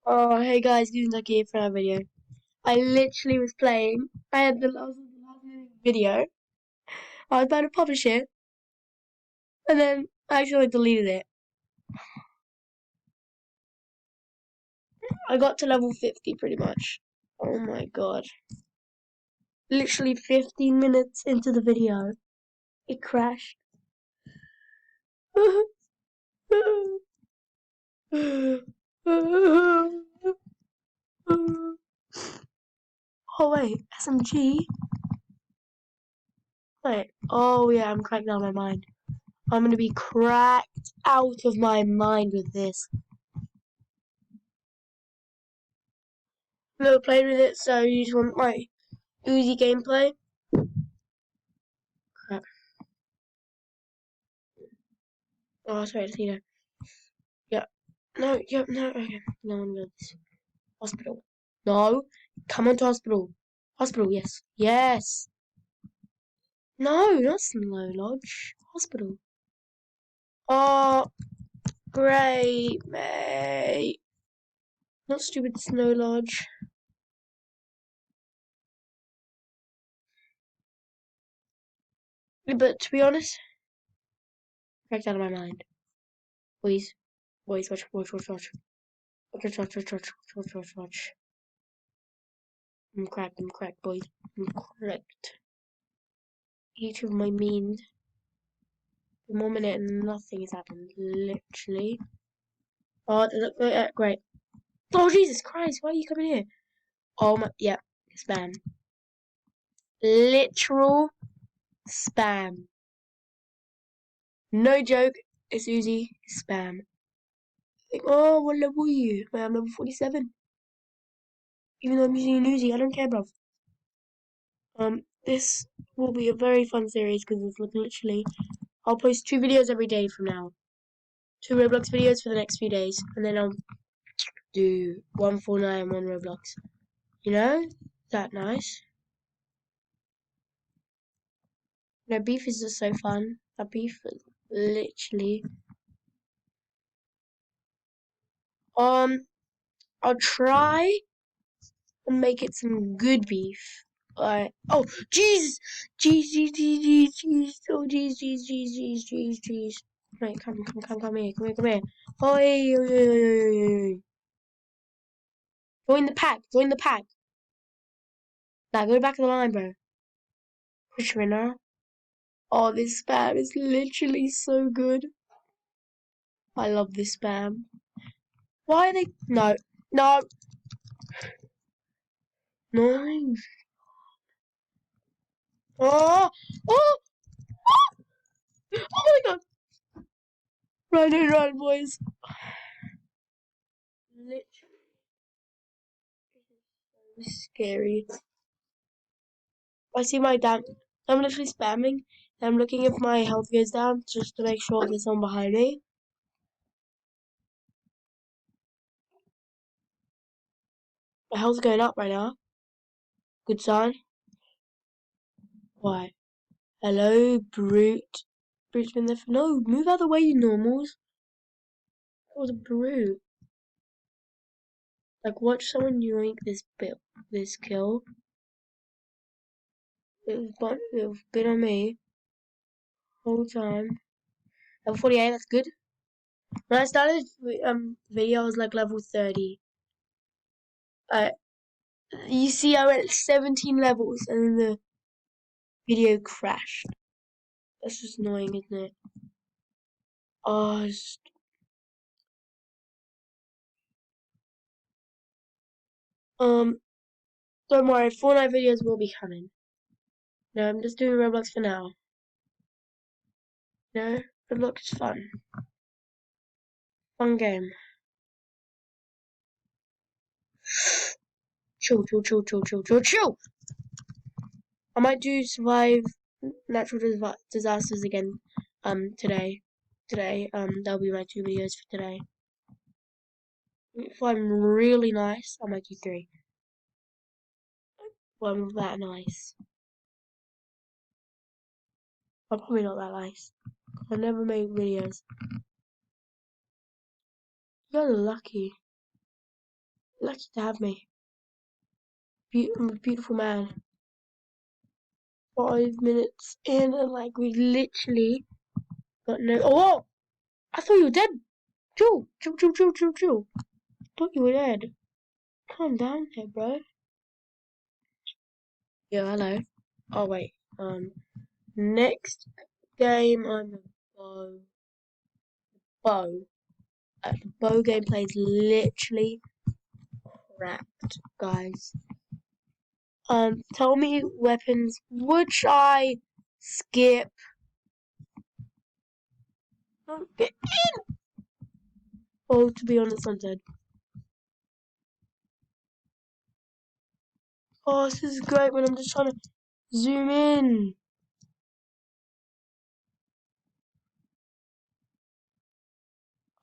Oh, hey guys, Goonzuck here for another video. I literally was playing. I had the last minute video. I was about to publish it, and then I actually deleted it. I got to level 50 pretty much. Oh my god. Literally 15 minutes into the video, it crashed. Oh wait, SMG? Wait, oh yeah, I'm cracked out of my mind. I'm gonna be cracked out of my mind with this. Never played with it, so you just want my Uzi gameplay? Crap. Oh, sorry, I see that. Yeah. No, yeah, no, okay. No one knows. Hospital. No. Come on to hospital. Hospital, yes. Yes. No, not Snow Lodge. Hospital. Oh, great, mate. Not stupid Snow Lodge. But to be honest, cracked out of my mind. Please. Boys, watch. Watch. I'm cracked, boys. I'm cracked. Each of my means. The moment and nothing has happened. Literally. Oh, great. Oh, Jesus Christ, why are you coming here? Oh my, yeah, spam. Literal spam. No joke, it's Uzi, spam. Oh, what level are you? I'm level 47. Even though I'm using an Uzi, I don't care, bruv. This will be a very fun series because it's literally, I'll post 2 videos every day from now. 2 Roblox videos for the next few days, and then I'll do one Fortnite and one Roblox. You know? That nice. No, beef is just so fun. That beef is literally. I'll try and make it some good beef. Oh, jeez, jeez. Oh, jeez. Right, come here. Oi. Join the pack. Now go back to the line, bro. Push winner. Oh, this spam is literally so good. I love this spam. Why are they? No. Nice. Oh, oh, oh my god. Run, boys. Literally, so scary. I see my dad. I'm literally spamming. I'm looking if my health goes down just to make sure there's someone behind me. My health's going up right now. Good sign. Why? Hello, brute. Brute's been there for. No, move out of the way, you normals. That was a brute. Like, watch someone yoink this kill. It's been on me the whole time. Level 48, that's good. When I started video, I was like level 30. Uh, you see, I went 17 levels and then the video crashed. That's just annoying, isn't it? Oh, um, don't worry, Fortnite videos will be coming. No, I'm just doing Roblox for now. No, Roblox is fun. Fun game. Chill. I might do survive natural disasters again, today. That'll be my 2 videos for today. If I'm really nice, I might do 3. Well, I'm not that nice. I'm probably not that nice. I never make videos. You're lucky. Lucky to have me. I'm a beautiful man. 5 minutes in and like we literally got no. Oh! I thought you were dead. Chill. Thought you were dead. Calm down here, bro. Yeah, hello. Oh wait. Next game I'm a bow. The bow gameplay is literally cracked, guys. Tell me weapons which I skip. Get in. Oh, to be honest, I'm dead. Oh, this is great when I'm just trying to zoom in.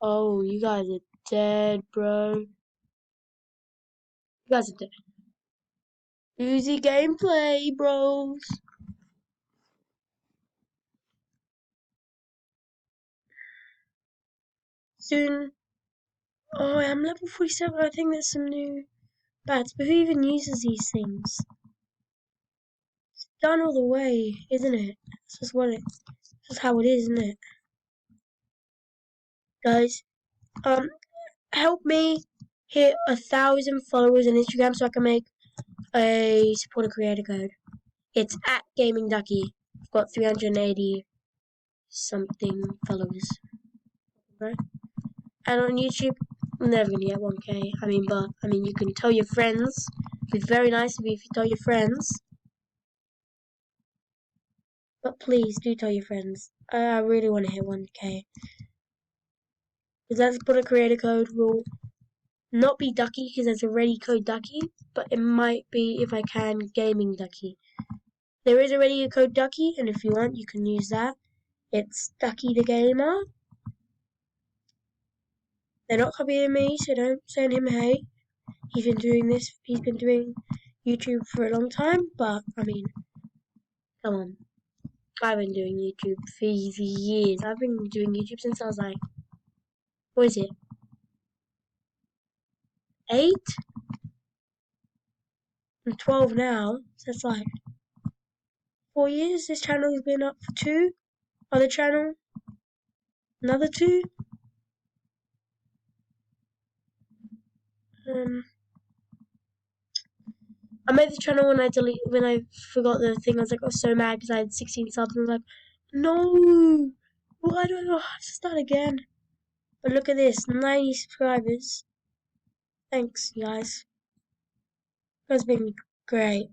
Oh, you guys are dead, bro. You guys are dead. Easy gameplay, bros. Soon. Oh, I'm level 47. I think there's some new bats. But who even uses these things? It's done all the way, isn't it? That's just what it. That's how it is, isn't it? Guys, help me hit 1,000 followers on Instagram so I can make a supporter creator code. It's at Gaming Ducky. I've got 380 something followers. Right? And on YouTube, I'm never gonna get 1K. You can tell your friends. It'd be very nice of you if you tell your friends. But please do tell your friends. I really want to hit 1K. Because that supporter creator code will not be Ducky because there's already code Ducky, but it might be, if I can, Gaming Ducky. There is already a code Ducky, and if you want, you can use that. It's Ducky the Gamer. They're not copying me, so don't send him hate. He's been doing YouTube for a long time, but, come on. I've been doing YouTube for years. I've been doing YouTube since I was like, what is it? 8? I'm 12 now, so it's like 4 years. This channel has been up for 2. Other channel, another 2. I made the channel when I forgot the thing. I was so mad because I had 16 subs. And I was like, no, why do I have to start again? But look at this, 90 subscribers. Thanks, you guys. That's been great.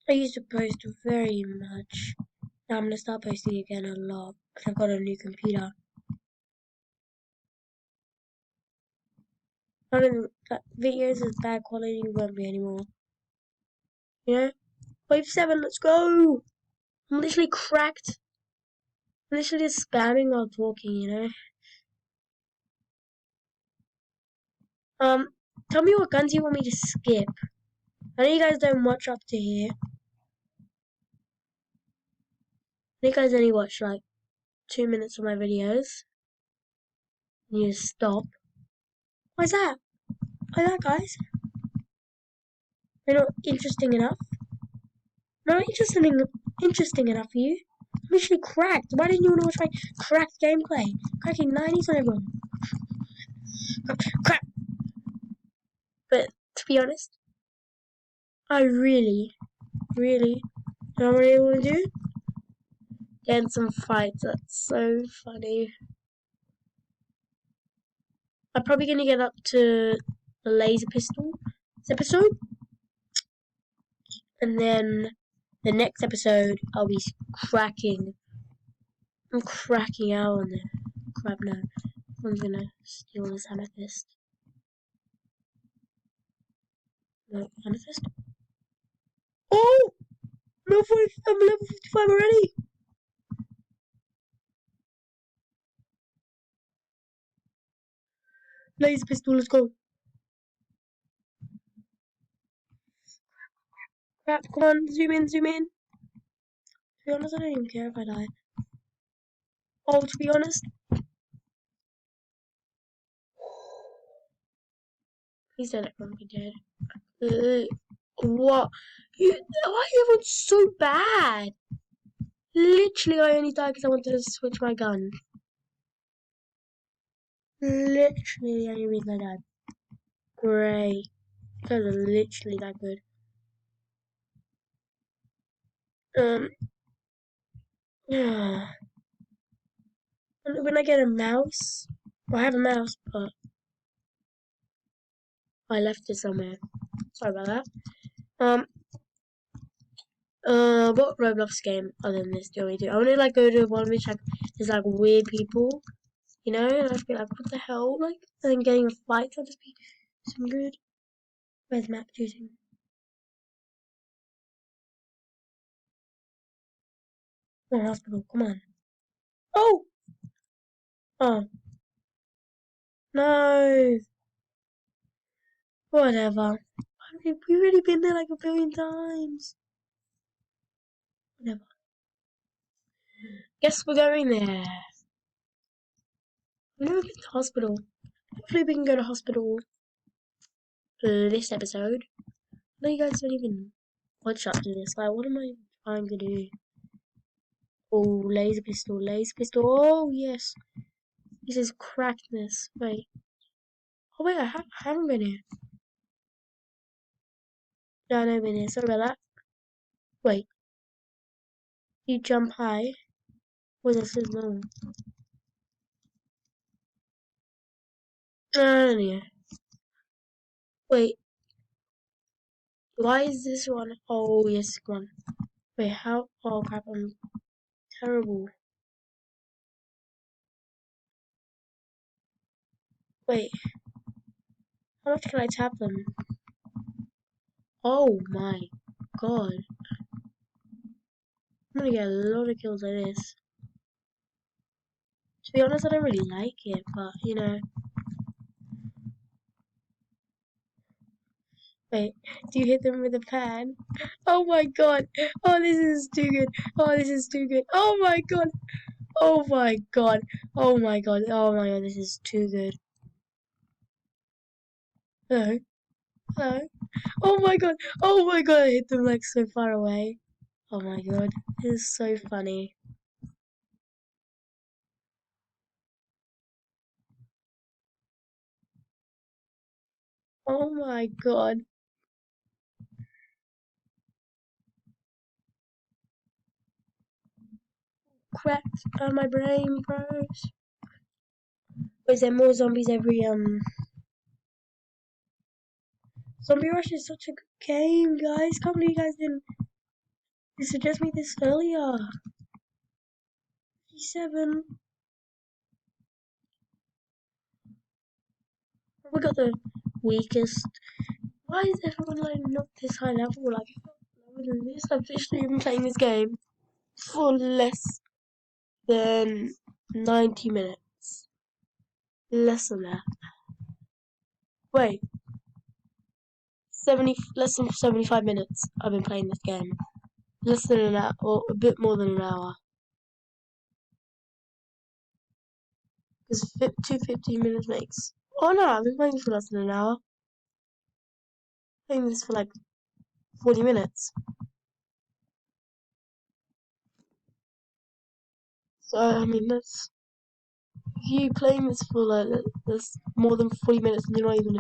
I used to post very much. Now I'm gonna start posting again a lot because I've got a new computer. None of the videos of bad quality won't be anymore. You know? Wave 7, let's go! I'm literally cracked. I'm literally just spamming while talking, you know? Tell me what guns you want me to skip. I know you guys don't watch up to here. I know you guys only watch like 2 minutes of my videos. And you just stop. Why is that? Why is that, guys? They're not interesting enough. Not interesting enough for you. I'm actually cracked. Why didn't you want to watch my cracked gameplay? Cracking 90s on everyone. Crap. But to be honest, I really know what I want to do. Get in some fights. That's so funny. I'm probably gonna get up to the laser pistol this episode, and then the next episode I'll be cracking. I'm cracking out on the crap now. I'm gonna steal this amethyst. No, amethyst? Oh! I'm level 55 already! Laser pistol, let's go. Crap, come on, zoom in. To be honest, I don't even care if I die. Oh, to be honest, He's dead. Everyone be dead. What? Why is everyone so bad? Literally, I only died because I wanted to switch my gun. Literally, the only reason I died. Great. You guys are literally that good. Yeah. When I get a mouse, well, I have a mouse, but I left it somewhere. Sorry about that. What Roblox game other than this do we do? I want to like go to one which like there's like weird people, you know, and I'd be like, what the hell, like, and then getting a fight that'd just be some good. Where's map choosing? Come on, hospital, come on. Oh, oh, no, whatever. We've already been there like a billion times. Whatever. Guess we're going there. We've never been to hospital. Hopefully we can go to hospital this episode. No, you guys don't even watch up to this. Like, what am I trying to do? Oh, laser pistol, laser pistol. Oh, yes. This is crackness. Wait. Oh, wait, I haven't been here. No, I haven't been here. Sorry about that. Wait. You jump high. Wait, this is normal. No, no, no. Wait. Why is this one? Oh, yes, one. Wait, how? Oh, crap. I'm terrible. Wait. How much can I tap them? Oh, my God. I'm gonna get a lot of kills like this. To be honest, I don't really like it, but, you know. Wait, do you hit them with a pan? Oh my god! Oh, this is too good! Oh, this is too good! Oh my god! Oh my god! Oh my god! Oh my god! This is too good! Hello? Hello? Oh my god! Oh my god! I hit them like so far away! Oh my god! This is so funny! Oh my god! Cracked on my brain, bros! Is there more zombies every Zombie Rush is such a good game, guys! Can't believe you guys didn't suggest me this earlier! 57. We got the weakest. Why is everyone like not this high level? Like lower than this? I've literally been playing this game for less than 90 minutes. Less than that. Wait, 70, less than 75 minutes. I've been playing this game. Less than an hour, or a bit more than an hour. Because 2 minutes makes. Oh no, I've been playing for less than an hour. Playing this for like 40 minutes. So I mean that's you playing this for like this more than 40 minutes and you're not even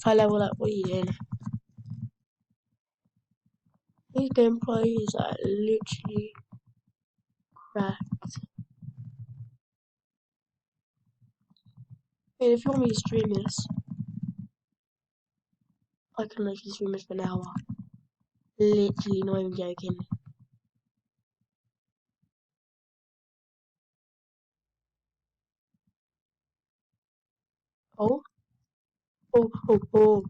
high level, like what are you doing? These gameplay is like literally cracked. I mean, if you want me to stream this, I can literally stream this for an hour. Literally, not even joking. Oh, oh.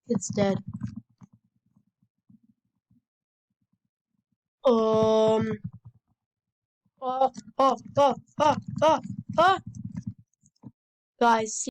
It's dead. Um, oh, oh, oh, oh, oh, oh. Guys,